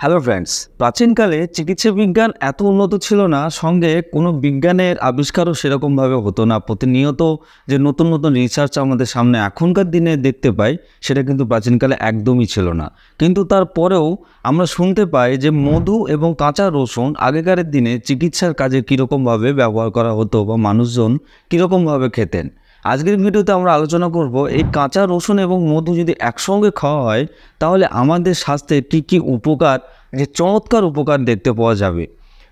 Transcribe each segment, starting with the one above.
Hello friends, প্রাচীনকালে চিকিৎসা বিজ্ঞান এত উন্নত ছিল না, সঙ্গে কোনো বিজ্ঞানের আবিষ্কারও সেরকমভাবে হতো না। প্রতিনিয়ত যে নতুন নতুন রিসার্চ আমাদের সামনে এখনকার দিনে দেখতে পাই, সেটা কিন্তু প্রাচীনকালে একদমই ছিল না। কিন্তু তারপরেও আমরা শুনতে পাই যে মধু এবং কাঁচা রসুন আগেকার দিনে চিকিৎসার কাজে কীরকমভাবে ব্যবহার করা হতো বা মানুষজন কীরকমভাবে খেতেন। আজকের ভিডিওতে আমরা আলোচনা করব এই কাঁচা রসুন এবং মধু যদি একসঙ্গে খাওয়া হয় তাহলে আমাদের স্বাস্থ্যে কী কী উপকার, যে চমৎকার উপকার দেখতে পাওয়া যাবে।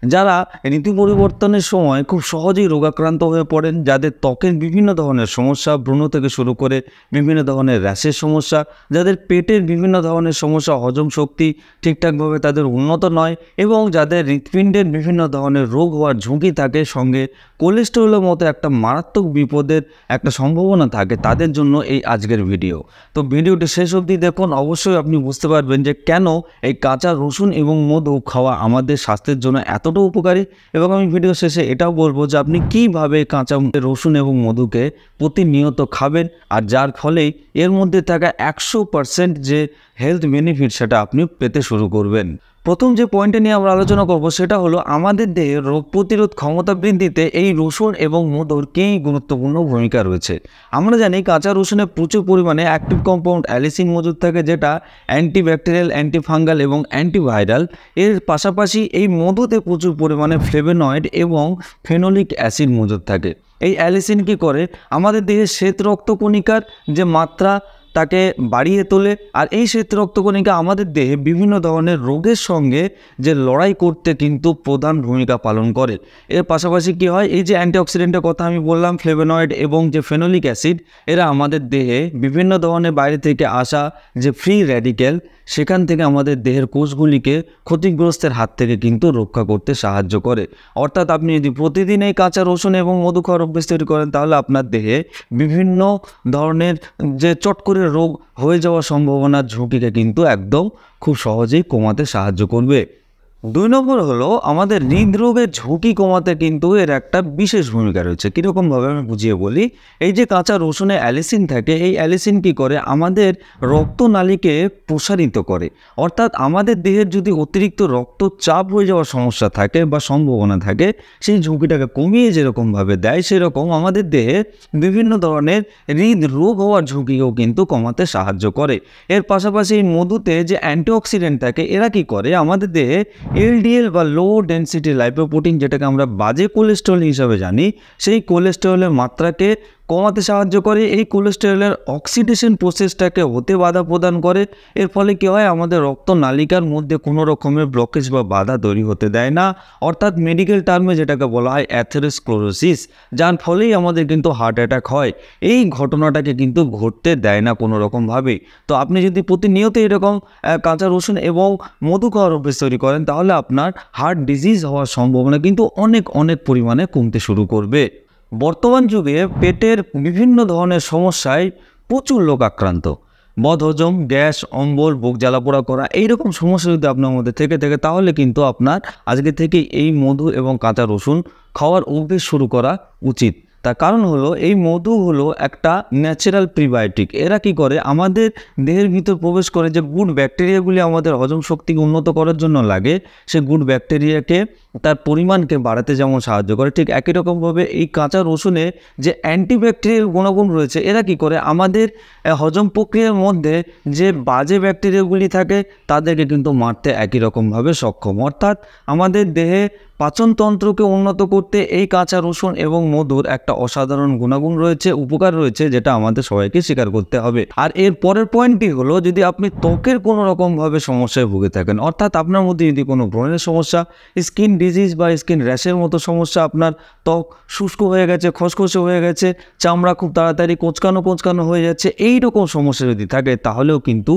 যারা ঋতু পরিবর্তনের সময় খুব সহজেই রোগাক্রান্ত হয়ে পড়েন, যাদের ত্বকের বিভিন্ন ধরনের সমস্যা, ব্রণ থেকে শুরু করে বিভিন্ন ধরনের র্যাশের সমস্যা, যাদের পেটের বিভিন্ন ধরনের সমস্যা, হজম শক্তি ঠিকঠাকভাবে তাদের উন্নত নয় এবং যাদের হৃৎপিণ্ডের বিভিন্ন ধরনের রোগ হওয়ার ঝুঁকি থাকে, সঙ্গে কোলেস্টেরলের মতো একটা মারাত্মক বিপদের একটা সম্ভাবনা থাকে, তাদের জন্য এই আজকের ভিডিও। তো ভিডিওটি শেষ অবধি দেখুন, অবশ্যই আপনি বুঝতে পারবেন যে কেন এই কাঁচা রসুন এবং মধু খাওয়া আমাদের স্বাস্থ্যের জন্য এতটা উপকারী। এবং আমি ভিডিও শেষে এটাও বলবো যে আপনি কীভাবে কাঁচা রসুন এবং মধুকে প্রতিনিয়ত খাবেন, আর যার ফলেই এর মধ্যে থাকা 100% যে হেলথ বেনিফিট সেটা আপনি পেতে শুরু করবেন। প্রথম যে পয়েন্টে নিয়ে আমরা আলোচনা করব সেটা হলো আমাদের দেহের রোগ প্রতিরোধ ক্ষমতা বৃদ্ধিতে এই রসুন এবং মধুর কী গুরুত্বপূর্ণ ভূমিকা রয়েছে। আমরা জানি কাঁচা রসুনে প্রচুর পরিমাণে অ্যাক্টিভ কম্পাউন্ড অ্যালিসিন মজুদ থাকে, যেটা অ্যান্টিব্যাকটেরিয়াল, অ্যান্টিফাঙ্গাল এবং অ্যান্টিভাইরাল। এর পাশাপাশি এই মধুতে প্রচুর পরিমাণে ফ্লেভোনয়েড এবং ফেনোলিক অ্যাসিড মজুদ থাকে। এই অ্যালিসিন কী করে, আমাদের দেহের শ্বেত রক্তকণিকার যে মাত্রা তাকে বাড়িয়ে তোলে, আর এই শ্বেত রক্তকণিকা আমাদের দেহে বিভিন্ন ধরনের রোগের সঙ্গে যে লড়াই করতে কিন্তু প্রধান ভূমিকা পালন করে। এর পাশাপাশি কি হয়, এই যে অ্যান্টিঅক্সিডেন্টের কথা আমি বললাম, ফ্লেভোনয়েড এবং যে ফেনোলিক অ্যাসিড, এরা আমাদের দেহে বিভিন্ন ধরনের বাইরে থেকে আসা যে ফ্রি র্যাডিক্যাল, সেখান থেকে আমাদের দেহের কোষগুলিকে ক্ষতিগ্রস্তের হাত থেকে কিন্তু রক্ষা করতে সাহায্য করে। অর্থাৎ আপনি যদি প্রতিদিন এই কাঁচা রসুন এবং মধু খাওয়ার অভ্যেস তৈরি করেন, তাহলে আপনার দেহে বিভিন্ন ধরনের যে চট করে রোগ হয়ে যাওয়ার সম্ভাবনার ঝুঁকিকে কিন্তু একদম খুব সহজেই কমাতে সাহায্য করবে। 2 নম্বর হলো আমাদের হৃদরোগের ঝুঁকি কমাতে কিন্তু এর একটা বিশেষ ভূমিকা রয়েছে। কীরকমভাবে আমি বুঝিয়ে বলি, এই যে কাঁচা রসুনে অ্যালিসিন থাকে, এই অ্যালিসিন কী করে, আমাদের রক্তনালীকে প্রসারিত করে। অর্থাৎ আমাদের দেহের যদি অতিরিক্ত রক্তচাপ হয়ে যাওয়ার সমস্যা থাকে বা সম্ভাবনা থাকে, সেই ঝুঁকিটাকে কমিয়ে যেরকমভাবে দেয়, সেরকম আমাদের দেহে বিভিন্ন ধরনের হৃদরোগ হওয়ার ঝুঁকিও কিন্তু কমাতে সাহায্য করে। এর পাশাপাশি এই মধুতে যে অ্যান্টিঅক্সিডেন্ট থাকে, এরা কী করে, আমাদের দেহে এলডিএল বা লো ডেন্সিটি লাইপোপ্রোটিন, যেটাকে আমরা বাজে কোলেস্টেরল হিসাবে জানি, সেই কোলেস্টেরলের মাত্রাকে কমাতে সাহায্য করে। এই কোলেস্টেরলের অক্সিডেশন প্রসেসটাকে হতে বাধা প্রদান করে। এর ফলে কী হয়, আমাদের রক্তনালিকার মধ্যে কোনো রকমের ব্লকেজ বা বাধা তৈরি হতে দেয় না। অর্থাৎ মেডিকেল টার্মে যেটাকে বলা হয় অ্যাথেরোস্ক্লেরোসিস, যার ফলেই আমাদের কিন্তু হার্ট অ্যাটাক হয়। এই ঘটনাটাকে কিন্তু ঘটতে দেয় না কোনো রকমভাবে। তো আপনি যদি প্রতিনিয়ত এরকম কাঁচা রসুন এবং মধু খাওয়ার অভ্যেস তৈরি করেন, তাহলে আপনার হার্ট ডিজিজ হওয়ার সম্ভাবনা কিন্তু অনেক পরিমাণে কমতে শুরু করবে। বর্তমান যুগে পেটের বিভিন্ন ধরনের সমস্যায় প্রচুর লোক আক্রান্ত। বদহজম, গ্যাস, অম্বল, বুক জ্বালাপোড়া করা, এইরকম সমস্যা যদি আপনার মধ্যে থেকে থাকে, তাহলে কিন্তু আপনার আজকে থেকে এই মধু এবং কাঁচা রসুন খাওয়ার অভ্যেস শুরু করা উচিত। তার কারণ হলো, এই মধু হলো একটা ন্যাচারাল প্রিবায়োটিক। এরা কি করে, আমাদের দেহের ভিতর প্রবেশ করে যে গুড ব্যাকটেরিয়াগুলি আমাদের হজম শক্তিকে উন্নত করার জন্য লাগে, সে গুড ব্যাকটেরিয়াকে, তার পরিমাণকে বাড়াতে যেমন সাহায্য করে, ঠিক একই রকমভাবে এই কাঁচা রসুনে যে অ্যান্টিব্যাকটেরিয়াল গুণাগুণ রয়েছে, এরা কি করে, আমাদের হজম প্রক্রিয়ার মধ্যে যে বাজে ব্যাকটেরিয়াগুলি থাকে তাদেরকে কিন্তু মারতে একই রকমভাবে সক্ষম। অর্থাৎ আমাদের দেহে পাচনতন্ত্রকে উন্নত করতে এই কাঁচা রসুন এবং মধুর একটা অসাধারণ গুণাগুণ রয়েছে, উপকার রয়েছে, যেটা আমাদের সবাইকে স্বীকার করতে হবে। আর এর পরের পয়েন্টটি হলো, যদি আপনি ত্বকের কোনো রকমভাবে সমস্যায় ভুগে থাকেন, অর্থাৎ আপনার মধ্যে যদি কোনো ব্রণের সমস্যা, স্কিন ডিজিজ বা স্কিন র্যাশের মতো সমস্যা, আপনার ত্বক শুষ্ক হয়ে গেছে, খসখসে হয়ে গেছে, চামড়া খুব তাড়াতাড়ি কোঁচকানো হয়ে যাচ্ছে, এই রকম সমস্যা যদি থাকে, তাহলেও কিন্তু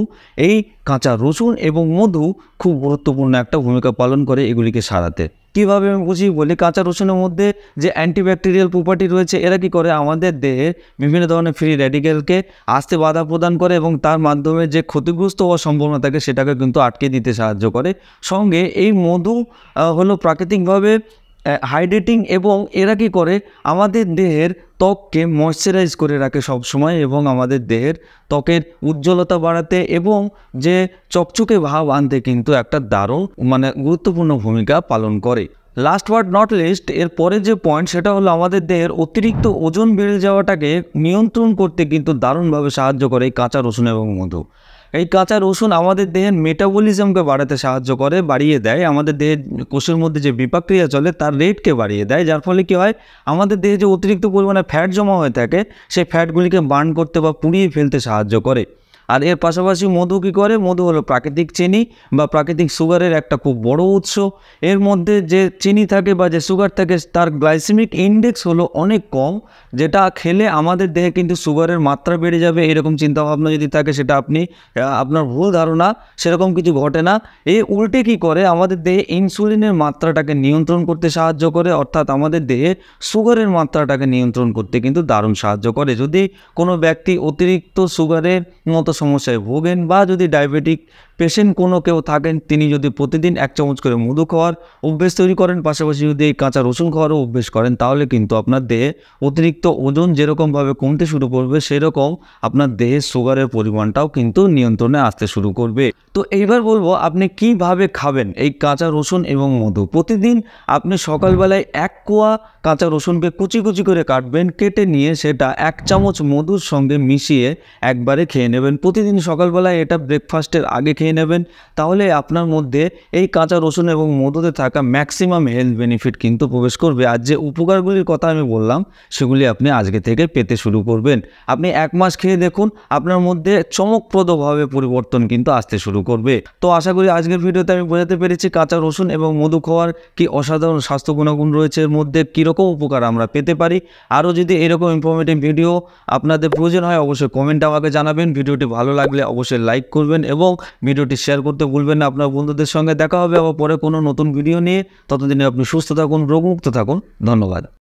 এই কাঁচা রসুন এবং মধু খুব গুরুত্বপূর্ণ একটা ভূমিকা পালন করে এগুলিকে সারাতে। কীভাবে আমি বুঝি বলি, কাঁচা রসুনের মধ্যে যে অ্যান্টিব্যাকটেরিয়াল প্রপার্টি রয়েছে, এরা কী করে, আমাদের দেহে বিভিন্ন ধরনের ফ্রি র্যাডিক্যালকে আসতে বাধা প্রদান করে এবং তার মাধ্যমে যে ক্ষতিগ্রস্ত হওয়ার সম্ভাবনা থাকে সেটাকে কিন্তু আটকে দিতে সাহায্য করে। সঙ্গে এই মধু হলো প্রাকৃতিকভাবে হাইড্রেটিং এবং এরা কী করে আমাদের দেহের ত্বককে ময়শ্চারাইজ করে রাখে সব সময় এবং আমাদের দেহের ত্বকের উজ্জ্বলতা বাড়াতে এবং যে চকচকে ভাব আনতে কিন্তু একটা দারুণ গুরুত্বপূর্ণ ভূমিকা পালন করে। লাস্ট বাট নট লিস্ট, এর পরে যে পয়েন্ট সেটা হলো আমাদের দেহের অতিরিক্ত ওজন বেড়ে যাওয়াটাকে নিয়ন্ত্রণ করতে কিন্তু দারুণভাবে সাহায্য করে এই কাঁচা রসুন এবং মধু। এই কাঁচা রসুন আমাদের দেহের মেটাবলিজমকে বাড়াতে সাহায্য করে, বাড়িয়ে দেয়। আমাদের দেহের কোষের মধ্যে যে বিপাক ক্রিয়া চলে তার রেটকে বাড়িয়ে দেয়, যার ফলে কী হয়, আমাদের দেহে যে অতিরিক্ত পরিমাণে ফ্যাট জমা হয়ে থাকে সেই ফ্যাটগুলিকে বার্ন করতে বা পুড়িয়ে ফেলতে সাহায্য করে। আর এর পাশাপাশি মধু কী করে, মধু হলো প্রাকৃতিক চিনি বা প্রাকৃতিক সুগারের একটা খুব বড় উৎস। এর মধ্যে যে চিনি থাকে বা যে সুগার থাকে তার গ্লাইসেমিক ইন্ডেক্স হলো অনেক কম, যেটা খেলে আমাদের দেহে কিন্তু সুগারের মাত্রা বেড়ে যাবে এরকম চিন্তাভাবনা যদি থাকে সেটা আপনার ভুল ধারণা, সেরকম কিছু ঘটে না। এই উল্টে কী করে, আমাদের দেহে ইনসুলিনের মাত্রাটাকে নিয়ন্ত্রণ করতে সাহায্য করে, অর্থাৎ আমাদের দেহে সুগারের মাত্রাটাকে নিয়ন্ত্রণ করতে কিন্তু দারুণ সাহায্য করে। যদি কোনো ব্যক্তি অতিরিক্ত সুগারের মতো সমস্যায় ভোগেন বা যদি ডায়াবেটিক পেশেন্ট কোনো কেউ থাকেন, তিনি যদি প্রতিদিন 1 চামচ করে মধু খাওয়ার অভ্যেস তৈরি করেন, পাশাপাশি যদি এই কাঁচা রসুন খাওয়ারও অভ্যেস করেন, তাহলে কিন্তু আপনার দেহে অতিরিক্ত ওজন যেরকমভাবে কমতে শুরু করবে সেরকম আপনার দেহে সুগারের পরিমাণটাও কিন্তু নিয়ন্ত্রণে আসতে শুরু করবে। তো এইবার বলবো আপনি কিভাবে খাবেন এই কাঁচা রসুন এবং মধু। প্রতিদিন আপনি সকালবেলায় 1 কোয়া কাঁচা রসুনকে কুচি কুচি করে কাটবেন, কেটে নিয়ে সেটা 1 চামচ মধুর সঙ্গে মিশিয়ে একবারে খেয়ে নেবেন। প্রতিদিন সকালবেলায় এটা ব্রেকফাস্টের আগে খেয়ে নেবেন, তাহলে আপনার মধ্যে এই কাঁচা রসুন এবং মধুতে থাকা ম্যাক্সিমাম হেলথ বেনিফিট কিন্তু প্রবেশ করবে। আর যে উপকারগুলির কথা আমি বললাম সেগুলি আপনি আজকে থেকে পেতে শুরু করবেন। আপনি 1 মাস খেয়ে দেখুন, আপনার মধ্যে চমকপ্রদভাবে পরিবর্তন কিন্তু আসতে শুরু করবে। তো আশা করি আজকের ভিডিওতে আমি বোঝাতে পেরেছি কাঁচা রসুন এবং মধু খাওয়ার কি অসাধারণ স্বাস্থ্য গুণাগুণ রয়েছে, এর মধ্যে কীরকম উপকার আমরা পেতে পারি। আরও যদি এরকম ইনফরমেটিভ ভিডিও আপনাদের প্রয়োজন হয় অবশ্যই কমেন্টে আমাকে জানাবেন। ভিডিওটি ভালো লাগলে অবশ্যই লাইক করবেন এবং ভিডিওটি শেয়ার করতে ভুলবেন না আপনার বন্ধুদের সঙ্গে। দেখা হবে আবার পরে কোনো নতুন ভিডিও নিয়ে। ততদিনে আপনি সুস্থ থাকুন, রোগমুক্ত থাকুন। ধন্যবাদ।